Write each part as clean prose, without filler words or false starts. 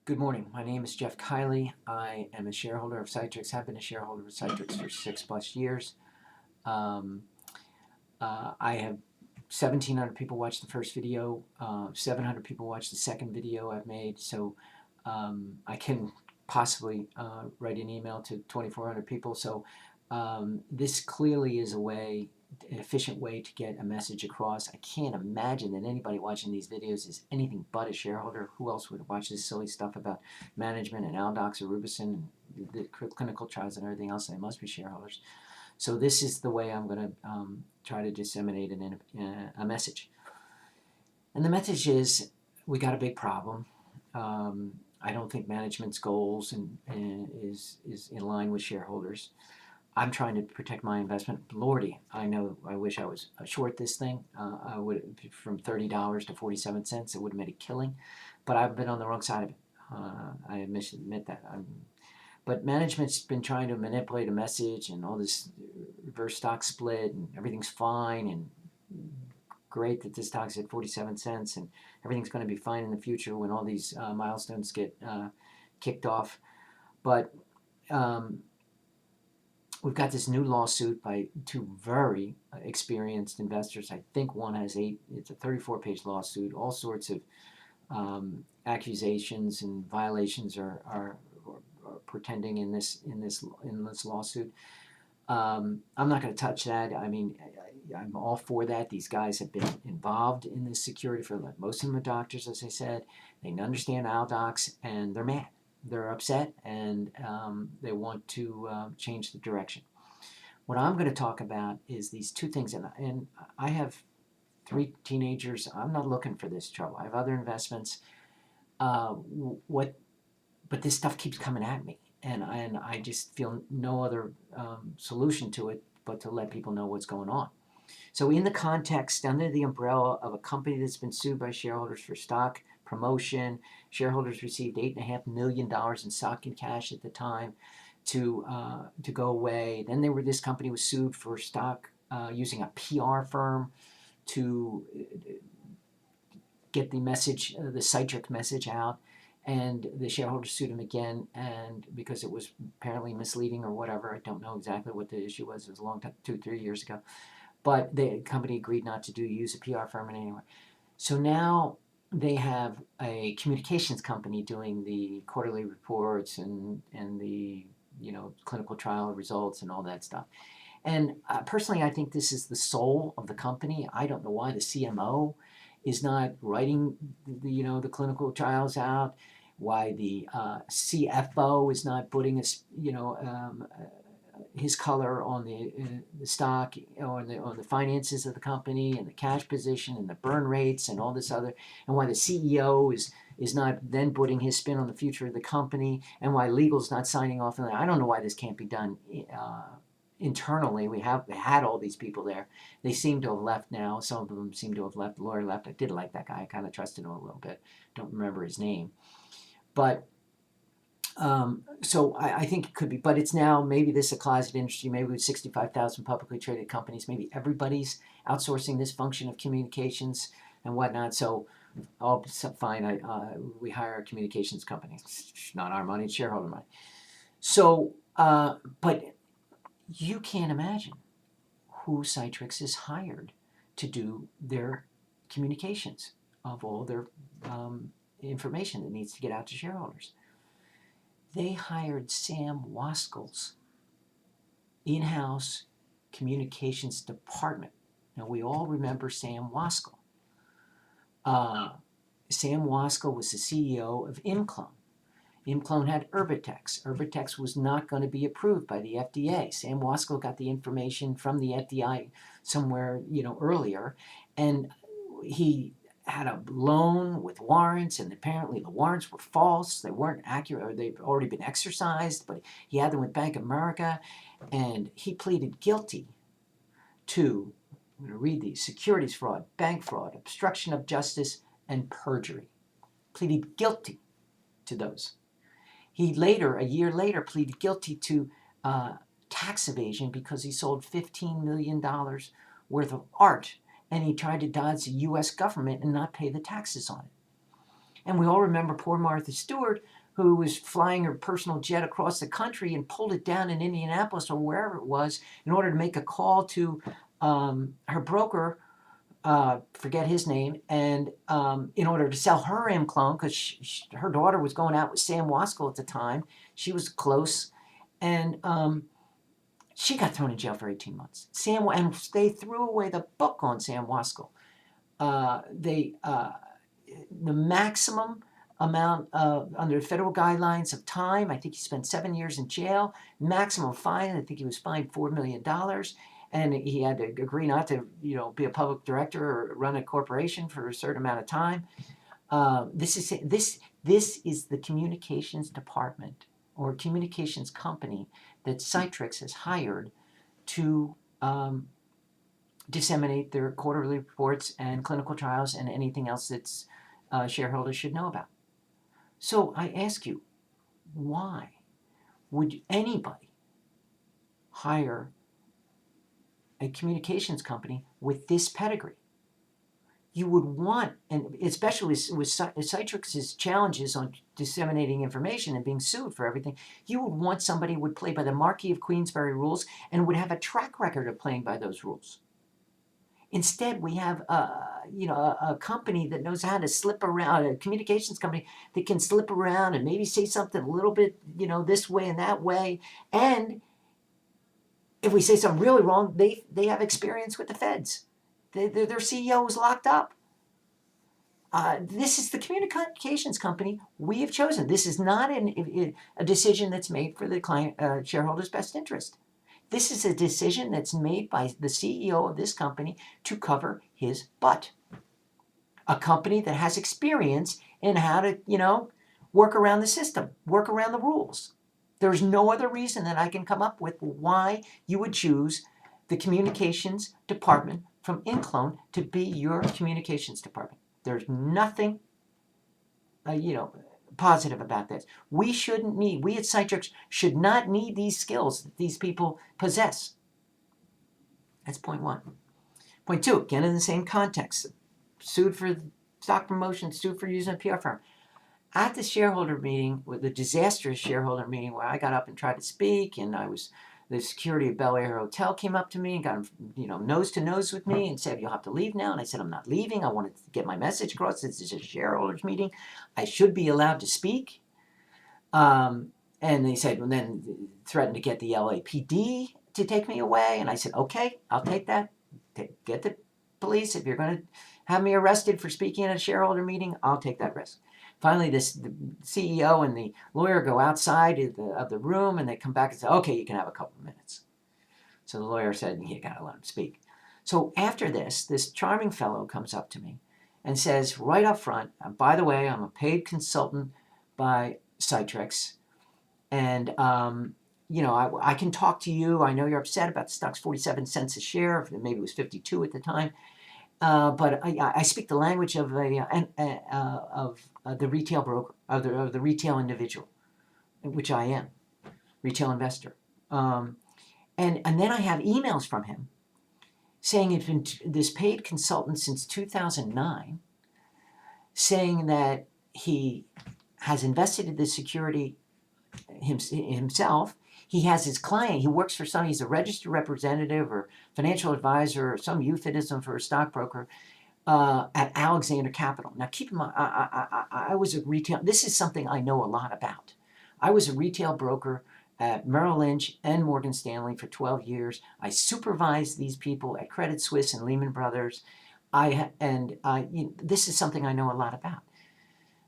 Good morning. My name is Jeff Kiley. I am a shareholder of Cytrx, have been a shareholder of Cytrx for 6+ years. Um, I have 1,700 people watch the first video, 700 people watch the second video I've made, so I can possibly write an email to 2,400 people. So this clearly is an efficient way to get a message across. I can't imagine that anybody watching these videos is anything but a shareholder. Who else would watch this silly stuff about management and Aldox or Rubicin and the clinical trials and everything else? They must be shareholders. So this is the way I'm going to try to disseminate a message. And the message is, we got a big problem. I don't think management's goals is in line with shareholders. I'm trying to protect my investment. Lordy, I wish I was short this thing. I would, from $30 to 47 cents, it would have made a killing. But I've been on the wrong side of it. I admit that. But management's been trying to manipulate a message and all this reverse stock split and everything's fine and great that this stock's at 47 cents and everything's going to be fine in the future when all these milestones get kicked off. But we've got this new lawsuit by two very experienced investors. I think one has it's a 34-page lawsuit. All sorts of accusations and violations are pretending in this lawsuit. I'm not going to touch that. I mean, I'm all for that. These guys have been involved in this security for most of them are doctors, as I said. They understand Aldox, and they're mad. They're upset, and they want to change the direction. What I'm going to talk about is these two things, and I have 3 teenagers. I'm not looking for this trouble. I have other investments. But this stuff keeps coming at me, and I just feel no other solution to it but to let people know what's going on. So in the context, under the umbrella of a company that's been sued by shareholders for stock promotion, shareholders received $8.5 million in stock and cash at the time to go away. Then this company was sued for stock using a PR firm to get the message, the Cytrx message out. And the shareholders sued him again, and because it was apparently misleading or whatever. I don't know exactly what the issue was. It was a long time, 2-3 years ago. But the company agreed not to use a PR firm in any way. So now they have a communications company doing the quarterly reports and the clinical trial results and all that stuff. And personally, I think this is the soul of the company. I don't know why the CMO is not writing the clinical trials out, why the CFO is not putting his color on the stock or on the finances of the company and the cash position and the burn rates and all this other, and why the CEO is not then putting his spin on the future of the company, and why legal's not signing off on that. I don't know why this can't be done internally. We had all these people there. They seem to have left now. Some of them seem to have left. The lawyer left. I did like that guy. I kind of trusted him a little bit. Don't remember his name. But so I think it could be. But it's now, maybe this is a closet industry. Maybe with 65,000 publicly traded companies, maybe everybody's outsourcing this function of communications and whatnot. So fine. We hire a communications company. It's not our money. It's shareholder money. So, but you can't imagine who Cytrx has hired to do their communications of all their information that needs to get out to shareholders. They hired Sam Waskell's in-house communications department. Now, we all remember Sam Waskell. Sam Waskell was the CEO of ImClone. ImClone had Erbitex. Erbitex was not going to be approved by the FDA. Sam Waskell got the information from the FDA somewhere, earlier, and he had a loan with warrants, and apparently the warrants were false. They weren't accurate, or they've already been exercised, but he had them with Bank of America, and he pleaded guilty to, I'm going to read these: securities fraud, bank fraud, obstruction of justice, and perjury. Pleaded guilty to those. He later, a year later, pleaded guilty to tax evasion because he sold $15 million worth of art, and he tried to dodge the U.S. government and not pay the taxes on it. And we all remember poor Martha Stewart, who was flying her personal jet across the country and pulled it down in Indianapolis or wherever it was in order to make a call to her broker, forget his name, and in order to sell her clone, because her daughter was going out with Sam Waskell at the time. She was close, and she got thrown in jail for 18 months. And they threw away the book on Sam Waskell. The maximum amount under federal guidelines of time, I think he spent 7 years in jail. Maximum fine, I think he was fined $4 million. And he had to agree not to, be a public director or run a corporation for a certain amount of time. This is the communications department or communications company that Cytrx has hired to disseminate their quarterly reports and clinical trials and anything else that shareholders should know about. So I ask you, why would anybody hire a communications company with this pedigree? You would want, and especially with Cytrx's challenges on disseminating information and being sued for everything, you would want somebody who would play by the Marquis of Queensberry rules and would have a track record of playing by those rules. Instead, we have a company that knows how to slip around, a communications company that can slip around and maybe say something a little bit, this way and that way. And if we say something really wrong, they have experience with the feds. Their CEO was locked up. This is the communications company we have chosen. This is not a decision that's made for the client shareholder's best interest. This is a decision that's made by the CEO of this company to cover his butt. A company that has experience in how to, work around the system, work around the rules. There's no other reason that I can come up with why you would choose the communications department from InClone to be your communications department. There's nothing, positive about this. We at Cytrx should not need these skills that these people possess. That's point one. Point two, again in the same context, sued for stock promotion, sued for using a PR firm. At the shareholder meeting, with the disastrous shareholder meeting where I got up and tried to speak, and the security of Bel Air Hotel came up to me and got, nose to nose with me and said, "You'll have to leave now." And I said, "I'm not leaving. I wanted to get my message across. This is a shareholders meeting. I should be allowed to speak." And they said, and then threatened to get the LAPD to take me away. And I said, "Okay, I'll take that. Get the police. If you're going to have me arrested for speaking at a shareholder meeting, I'll take that risk." Finally, the CEO and the lawyer go outside of the room, and they come back and say, "Okay, you can have a couple of minutes." So the lawyer said, "You got to let him speak." So after this charming fellow comes up to me and says right up front, "By the way, I'm a paid consultant by Cytrx, and I can talk to you. I know you're upset about the stock's 47 cents a share. Maybe it was 52 at the time. But I speak the language of the retail broker, of the retail individual, which I am, retail investor. And then I have emails from him saying he's been this paid consultant since 2009, saying that he has invested in this security himself. He has his client. He works for he's a registered representative or financial advisor or some euphemism for a stockbroker at Alexander Capital. Now, keep in mind, I was a retail. This is something I know a lot about. I was a retail broker at Merrill Lynch and Morgan Stanley for 12 years. I supervised these people at Credit Suisse and Lehman Brothers. This is something I know a lot about.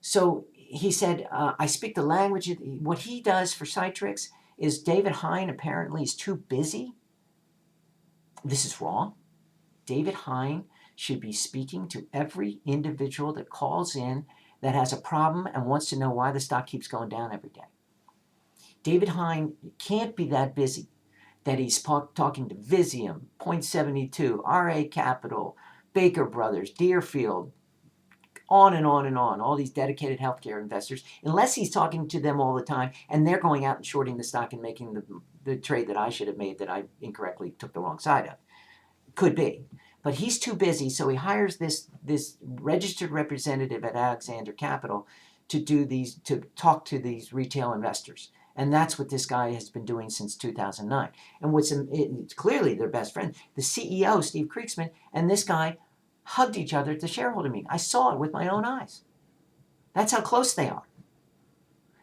So he said, I speak the language. What he does for Cytrx is David Hein apparently is too busy. This is wrong. David Hein should be speaking to every individual that calls in that has a problem and wants to know why the stock keeps going down every day. David Hein can't be that busy that he's talking to Visium, Point72, RA Capital, Baker Brothers, Deerfield, on and on and on, all these dedicated healthcare investors, unless he's talking to them all the time and they're going out and shorting the stock and making the trade that I should have made that I incorrectly took the wrong side of. Could be. But he's too busy, so he hires this registered representative at Alexander Capital to talk to these retail investors. And that's what this guy has been doing since 2009. And it's clearly their best friend. The CEO, Steve Kriegsman, and this guy hugged each other at the shareholder meeting. I saw it with my own eyes. That's how close they are.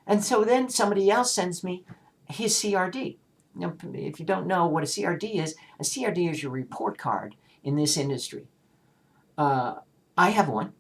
And so then somebody else sends me his CRD. Now, if you don't know what a CRD is your report card in this industry. I have one.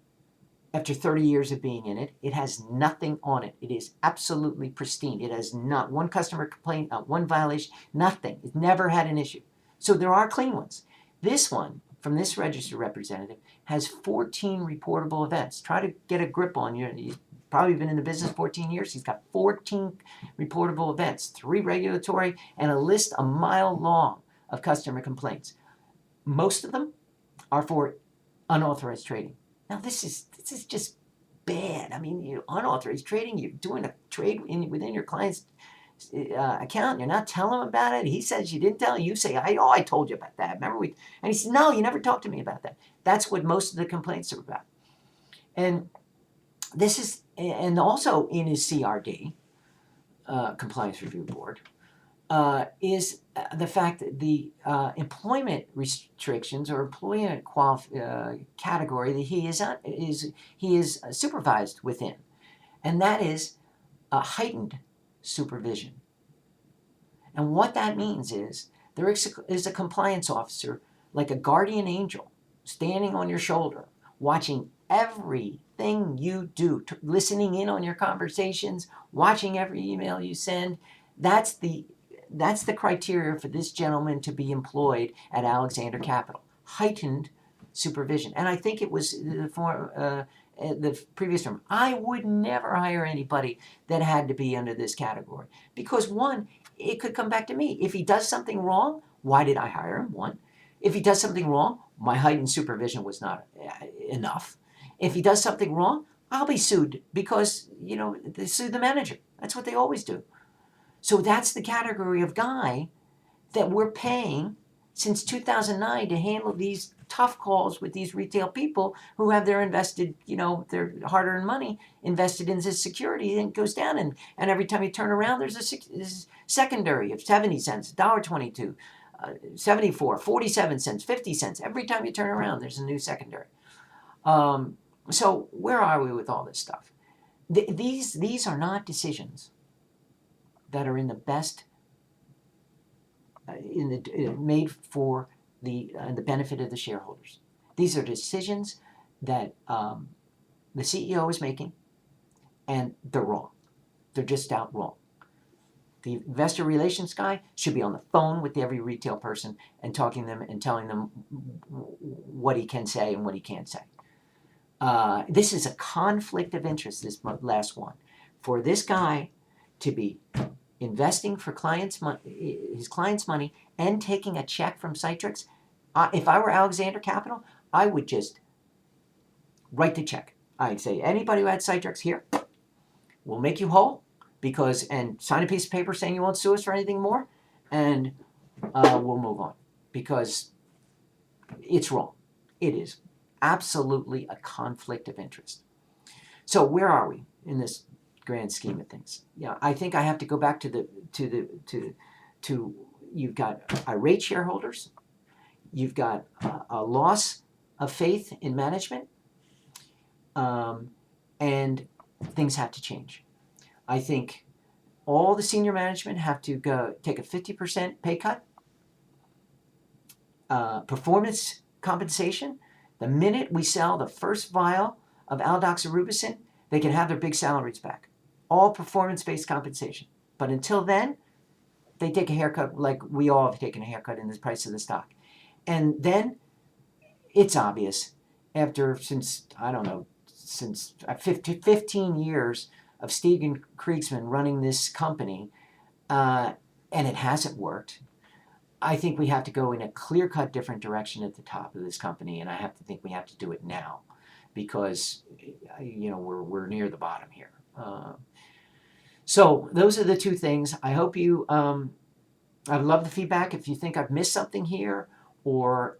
After 30 years of being in it, it has nothing on it. It is absolutely pristine. It has not one customer complaint, not one violation, nothing. It's never had an issue. So there are clean ones. This one, from this registered representative, has 14 reportable events. Try to get a grip on you. He's probably been in the business 14 years. He's got 14 reportable events, 3 regulatory, and a list a mile long of customer complaints. Most of them are for unauthorized trading. Now, this is just bad. I mean, unauthorized trading, you're doing a trade within your client's account, you're not telling him about it. He says you didn't tell him. You say, I told you about that. Remember and he says, no, you never talked to me about that. That's what most of the complaints are about. And this is, and also in his CRD, Compliance Review Board, is the fact that the employment restrictions or employment category that he is supervised within, and that is a heightened supervision. And what that means is there is a compliance officer, like a guardian angel, standing on your shoulder, watching everything you do, listening in on your conversations, watching every email you send. That's the criteria for this gentleman to be employed at Alexander Capital. Heightened supervision. And I think it was the previous term. I would never hire anybody that had to be under this category. Because one, it could come back to me. If he does something wrong, why did I hire him? One. If he does something wrong, my heightened supervision was not enough. If he does something wrong, I'll be sued because, they sue the manager. That's what they always do. So that's the category of guy that we're paying since 2009 to handle these tough calls with these retail people who have their invested, their hard-earned money invested in this security, and it goes down. And every time you turn around, there's a secondary of 70 cents, $1.22, 74, 47 cents, 50 cents. Every time you turn around, there's a new secondary. So where are we with all this stuff? These are not decisions that are in the best, made for the benefit of the shareholders. These are decisions that the CEO is making, and they're wrong. They're just out wrong. The investor relations guy should be on the phone with every retail person and talking to them and telling them what he can say and what he can't say. This is a conflict of interest, this last one. For this guy to be investing for his client's money and taking a check from Cytrx, if I were Alexander Capital, I would just write the check. I'd say, anybody who had Cytrx here, we'll make you whole, and sign a piece of paper saying you won't sue us for anything more, and we'll move on, because it's wrong. It is absolutely a conflict of interest. So where are we in this grand scheme of things? I think I have to go back to you've got irate shareholders, you've got a loss of faith in management, and things have to change. I think all the senior management have to go take a 50% pay cut. Performance compensation. The minute we sell the first vial of aldoxorubicin, they can have their big salaries back. All performance-based compensation. But until then, they take a haircut like we all have taken a haircut in the price of the stock. And then it's obvious since 15 years of Steve Kriegsman running this company, and it hasn't worked. I think we have to go in a clear-cut different direction at the top of this company, and I think we have to do it now, because we're near the bottom here. So those are the two things. I hope you. I'd love the feedback if you think I've missed something here, or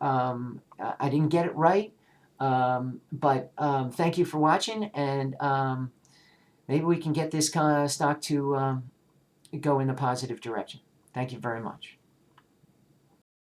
I didn't get it right, but thank you for watching, and maybe we can get this kind of stock to go in a positive direction. Thank you very much.